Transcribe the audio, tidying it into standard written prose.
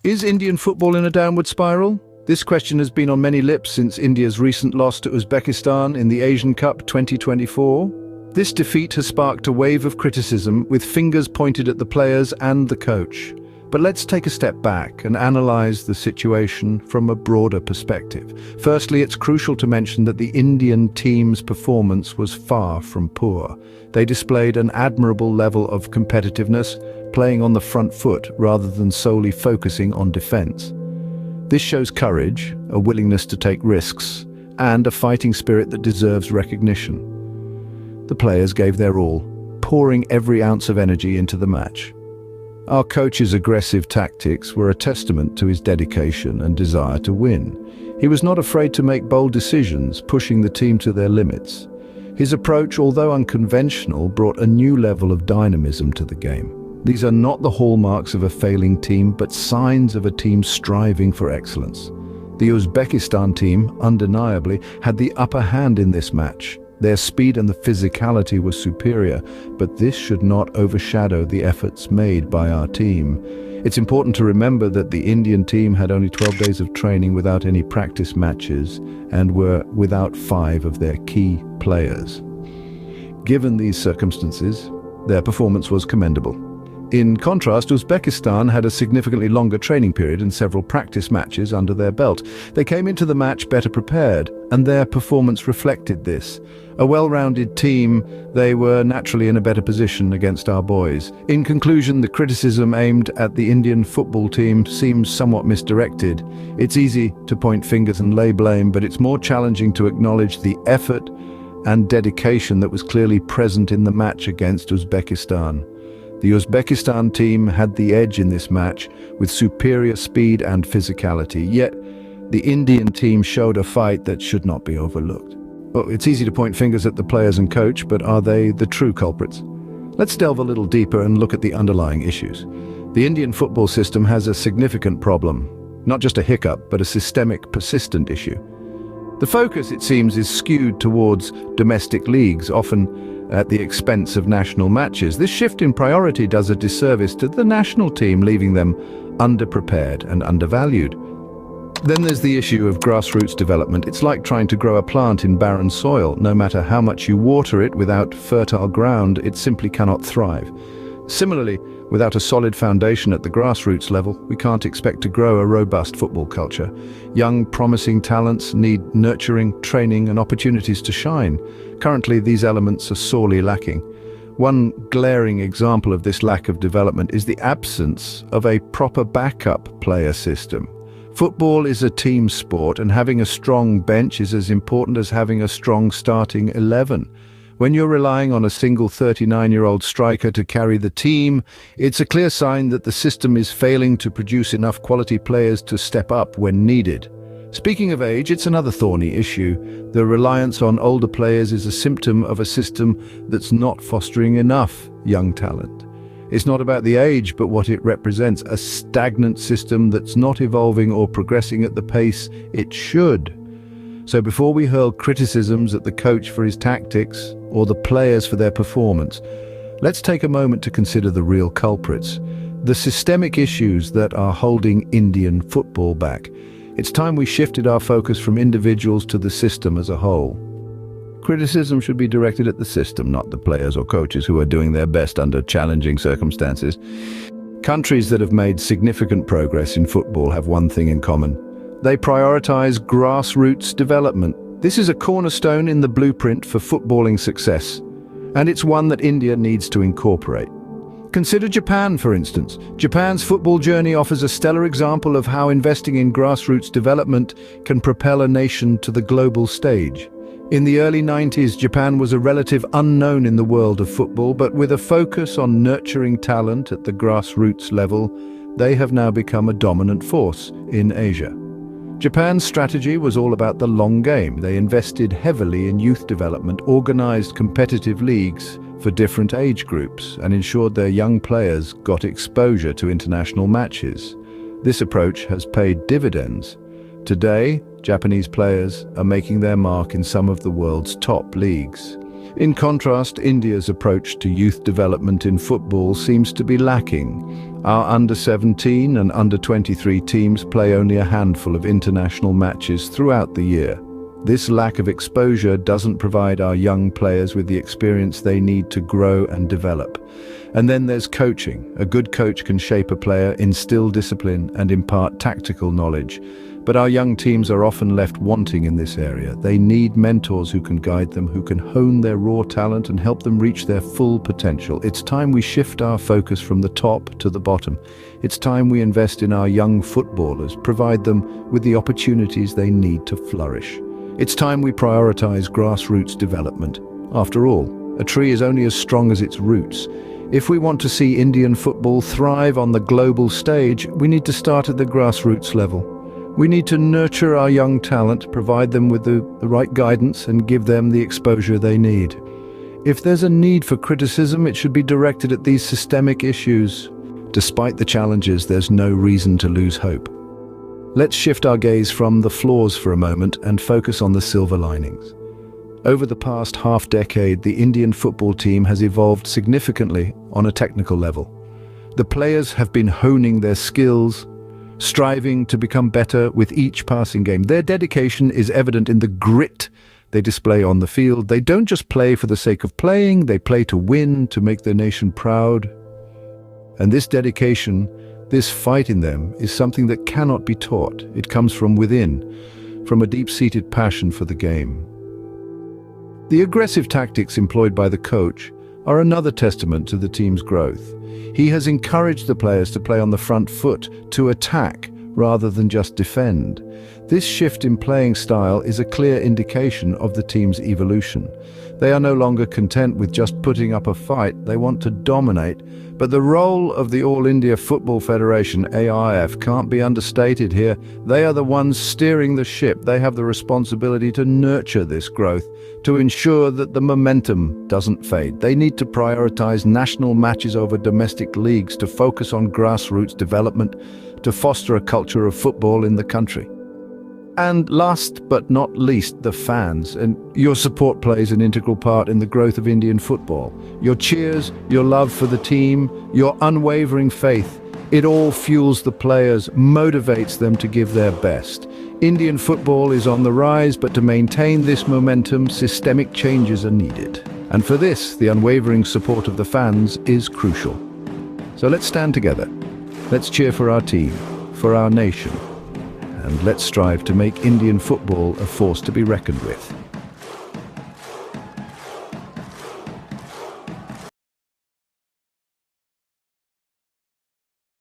Is Indian football in a downward spiral? This question has been on many lips since India's recent loss to Uzbekistan in the Asian Cup 2024. This defeat has sparked a wave of criticism, with fingers pointed at the players and the coach. But let's take a step back and analyze the situation from a broader perspective. Firstly, it's crucial to mention that the Indian team's performance was far from poor. They displayed an admirable level of competitiveness, playing on the front foot rather than solely focusing on defense. This shows courage, a willingness to take risks, and a fighting spirit that deserves recognition. The players gave their all, pouring every ounce of energy into the match. Our coach's aggressive tactics were a testament to his dedication and desire to win. He was not afraid to make bold decisions, pushing the team to their limits. His approach, although unconventional, brought a new level of dynamism to the game. These are not the hallmarks of a failing team, but signs of a team striving for excellence. The Uzbekistan team, undeniably, had the upper hand in this match. Their speed and the physicality were superior, but this should not overshadow the efforts made by our team. It's important to remember that the Indian team had only 12 days of training without any practice matches and were without 5 of their key players. Given these circumstances, their performance was commendable. In contrast, Uzbekistan had a significantly longer training period and several practice matches under their belt. They came into the match better prepared, and their performance reflected this. A well-rounded team, they were naturally in a better position against our boys. In conclusion, the criticism aimed at the Indian football team seems somewhat misdirected. It's easy to point fingers and lay blame, but it's more challenging to acknowledge the effort and dedication that was clearly present in the match against Uzbekistan. The Uzbekistan team had the edge in this match with superior speed and physicality, yet the Indian team showed a fight that should not be overlooked. Well, it's easy to point fingers at the players and coach, but are they the true culprits? Let's delve a little deeper and look at the underlying issues. The Indian football system has a significant problem, not just a hiccup, but a systemic, persistent issue. The focus, it seems, is skewed towards domestic leagues, often at the expense of national matches. This shift in priority does a disservice to the national team, leaving them underprepared and undervalued. Then there's the issue of grassroots development. It's like trying to grow a plant in barren soil. No matter how much you water it, without fertile ground, it simply cannot thrive. Similarly, without a solid foundation at the grassroots level, we can't expect to grow a robust football culture. Young, promising talents need nurturing, training, and opportunities to shine. Currently, these elements are sorely lacking. One glaring example of this lack of development is the absence of a proper backup player system. Football is a team sport, and having a strong bench is as important as having a strong starting 11. When you're relying on a single 39-year-old striker to carry the team, it's a clear sign that the system is failing to produce enough quality players to step up when needed. Speaking of age, it's another thorny issue. The reliance on older players is a symptom of a system that's not fostering enough young talent. It's not about the age, but what it represents, a stagnant system that's not evolving or progressing at the pace it should. So before we hurl criticisms at the coach for his tactics or the players for their performance, let's take a moment to consider the real culprits, the systemic issues that are holding Indian football back. It's time we shifted our focus from individuals to the system as a whole. Criticism should be directed at the system, not the players or coaches who are doing their best under challenging circumstances. Countries that have made significant progress in football have one thing in common. They prioritize grassroots development. This is a cornerstone in the blueprint for footballing success, and it's one that India needs to incorporate. Consider Japan, for instance. Japan's football journey offers a stellar example of how investing in grassroots development can propel a nation to the global stage. In the early 90s, Japan was a relative unknown in the world of football, but with a focus on nurturing talent at the grassroots level, they have now become a dominant force in Asia. Japan's strategy was all about the long game. They invested heavily in youth development, organized competitive leagues for different age groups, and ensured their young players got exposure to international matches. This approach has paid dividends. Today, Japanese players are making their mark in some of the world's top leagues. In contrast, India's approach to youth development in football seems to be lacking. Our under-17 and under-23 teams play only a handful of international matches throughout the year. This lack of exposure doesn't provide our young players with the experience they need to grow and develop. And then there's coaching. A good coach can shape a player, instill discipline, and impart tactical knowledge. But our young teams are often left wanting in this area. They need mentors who can guide them, who can hone their raw talent and help them reach their full potential. It's time we shift our focus from the top to the bottom. It's time we invest in our young footballers, provide them with the opportunities they need to flourish. It's time we prioritize grassroots development. After all, a tree is only as strong as its roots. If we want to see Indian football thrive on the global stage, we need to start at the grassroots level. We need to nurture our young talent, provide them with the right guidance, and give them the exposure they need. If there's a need for criticism, it should be directed at these systemic issues. Despite the challenges, there's no reason to lose hope. Let's shift our gaze from the flaws for a moment and focus on the silver linings. Over the past half-decade, the Indian football team has evolved significantly on a technical level. The players have been honing their skills, striving to become better with each passing game. Their dedication is evident in the grit they display on the field. They don't just play for the sake of playing, they play to win, to make their nation proud. And this dedication, this fight in them, is something that cannot be taught. It comes from within, from a deep-seated passion for the game. The aggressive tactics employed by the coach are another testament to the team's growth. He has encouraged the players to play on the front foot, to attack rather than just defend. This shift in playing style is a clear indication of the team's evolution. They are no longer content with just putting up a fight, they want to dominate. But the role of the All India Football Federation, AIFF, can't be understated here. They are the ones steering the ship. They have the responsibility to nurture this growth, to ensure that the momentum doesn't fade. They need to prioritize national matches over domestic leagues, to focus on grassroots development, to foster a culture of football in the country. And last but not least, the fans. And your support plays an integral part in the growth of Indian football. Your cheers, your love for the team, your unwavering faith, it all fuels the players, motivates them to give their best. Indian football is on the rise, but to maintain this momentum, systemic changes are needed. And for this, the unwavering support of the fans is crucial. So let's stand together. Let's cheer for our team, for our nation. And let's strive to make Indian football a force to be reckoned with.